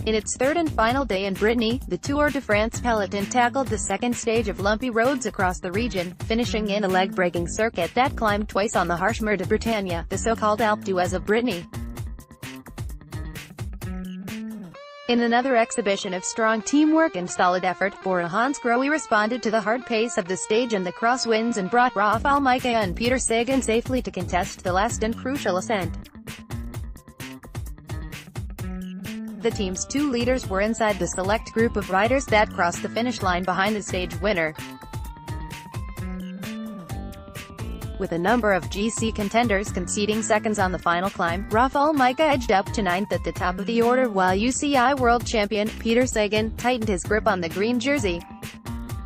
In its third and final day in Brittany, the Tour de France peloton tackled the second stage of lumpy roads across the region, finishing in a leg-breaking circuit that climbed twice on the harsh Mûr-de-Bretagne, the so-called Alpe d'Huez of Brittany. In another exhibition of strong teamwork and solid effort, BORA-hansgrohe responded to the hard pace of the stage and the crosswinds and brought Rafal, Majka and Peter Sagan safely to contest the last and crucial ascent. The team's two leaders were inside the select group of riders that crossed the finish line behind the stage winner. With a number of GC contenders conceding seconds on the final climb, Rafal Majka edged up to ninth at the top of the order while UCI World Champion Peter Sagan tightened his grip on the green jersey.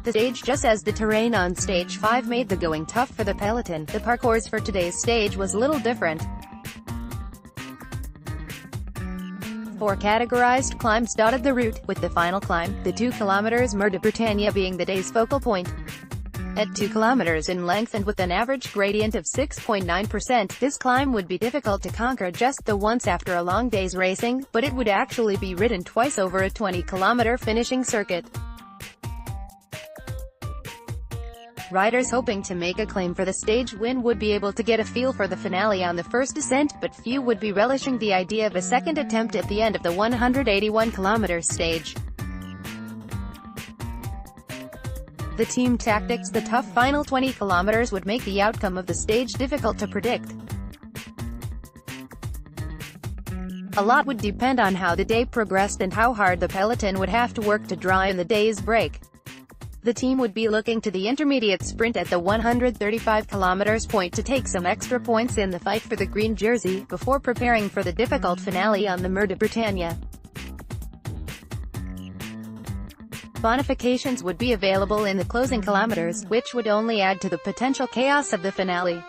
The stage just as the terrain on Stage 5 made the going tough for the peloton. The parcours for today's stage was little different. 4 categorized climbs dotted the route, with the final climb, the 2 km Mûr-de-Bretagne, being the day's focal point. At 2 km in length and with an average gradient of 6.9%, this climb would be difficult to conquer just the once after a long day's racing, but it would actually be ridden twice over a 20-km finishing circuit. Riders hoping to make a claim for the stage win would be able to get a feel for the finale on the first ascent, but few would be relishing the idea of a second attempt at the end of the 181-km stage. The team tactics, the tough final 20 km would make the outcome of the stage difficult to predict. A lot would depend on how the day progressed and how hard the peloton would have to work to draw in the day's break. The team would be looking to the intermediate sprint at the 135 km point to take some extra points in the fight for the green jersey, before preparing for the difficult finale on the Mûr-de-Bretagne. Bonifications would be available in the closing kilometers, which would only add to the potential chaos of the finale.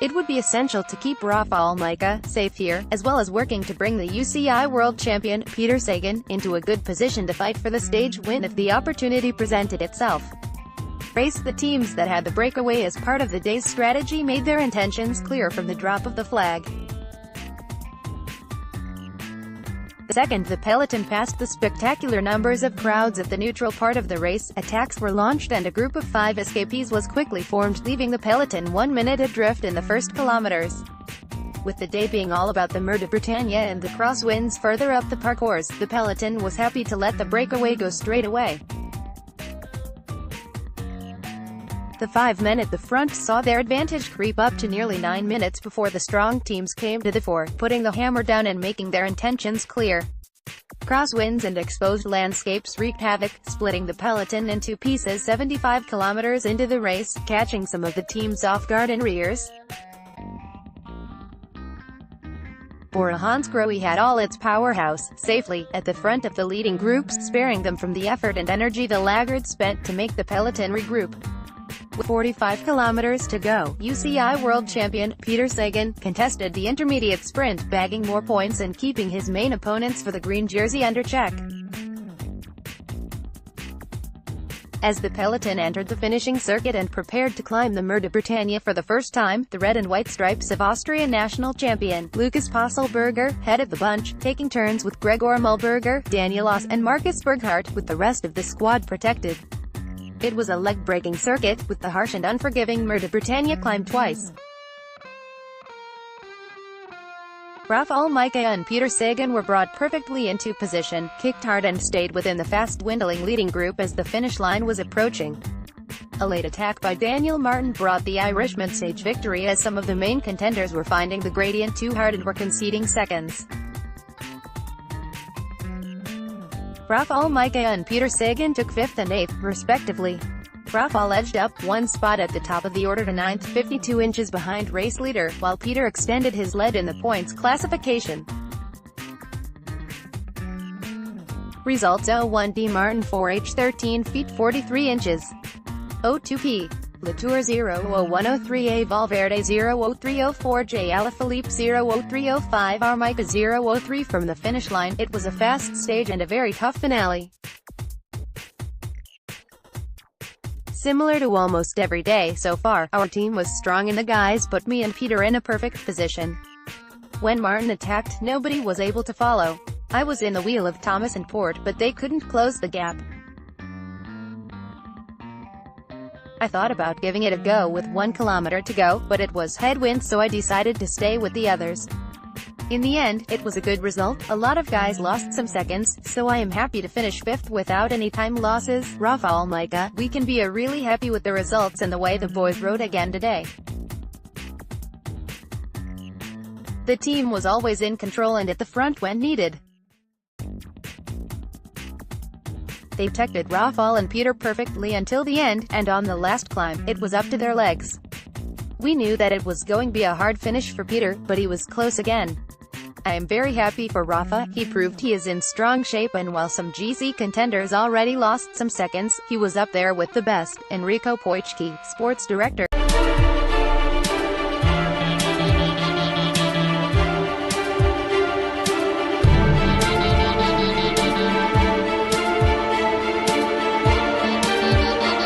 It would be essential to keep Rafal Majka safe here, as well as working to bring the UCI World Champion, Peter Sagan, into a good position to fight for the stage win if the opportunity presented itself. The teams that had the breakaway as part of the day's strategy made their intentions clear from the drop of the flag. Second, the peloton passed the spectacular numbers of crowds at the neutral part of the race. Attacks were launched and a group of 5 escapees was quickly formed, leaving the peloton 1 minute adrift in the first kilometers. With the day being all about the Mûr-de-Bretagne and the crosswinds further up the parcours, the peloton was happy to let the breakaway go straight away. The 5 men at the front saw their advantage creep up to nearly 9 minutes before the strong teams came to the fore, putting the hammer down and making their intentions clear. Crosswinds and exposed landscapes wreaked havoc, splitting the peloton into pieces 75 km into the race, catching some of the teams off guard in rears. BORA-hansgrohe had all its powerhouse safely at the front of the leading groups, sparing them from the effort and energy the laggards spent to make the peloton regroup. With 45 km to go, UCI World Champion Peter Sagan contested the intermediate sprint, bagging more points and keeping his main opponents for the green jersey under check. As the peloton entered the finishing circuit and prepared to climb the Mûr-de-Bretagne for the first time, the red and white stripes of Austrian national champion Lukas Posselberger headed the bunch, taking turns with Gregor Mühlberger, Daniel Oss and Markus Berghardt, with the rest of the squad protected. It was a leg-breaking circuit, with the harsh and unforgiving Mûr-de-Bretagne climbed twice. Rafal Majka and Peter Sagan were brought perfectly into position, kicked hard and stayed within the fast-dwindling leading group as the finish line was approaching. A late attack by Daniel Martin brought the Irishman stage victory, as some of the main contenders were finding the gradient too hard and were conceding seconds. Rafal Majka and Peter Sagan took 5th and 8th, respectively. Rafal edged up 1 spot at the top of the order to 9th, 52 inches behind race leader, while Peter extended his lead in the points classification. Results: 01D Martin 4H 13 feet 43 inches. 02P Latour 00103A Valverde 00304J Alaphilippe 00305 Armika 003. From the finish line, it was a fast stage and a very tough finale. Similar to almost every day so far, our team was strong in the guys put me and Peter in a perfect position. When Martin attacked, nobody was able to follow. I was in the wheel of Thomas and Port, but they couldn't close the gap. I thought about giving it a go with 1 kilometer to go, but it was headwind, so I decided to stay with the others. In the end, it was a good result. A lot of guys lost some seconds, so I am happy to finish 5th without any time losses. Rafal, Majka, we can be really happy with the results and the way the boys rode again today. The team was always in control and at the front when needed. They protected Rafal and Peter perfectly until the end, and on the last climb, it was up to their legs. We knew that it was going to be a hard finish for Peter, but he was close again. I am very happy for Rafa. He proved he is in strong shape, and while some GC contenders already lost some seconds, he was up there with the best. Enrico Poichki, sports director.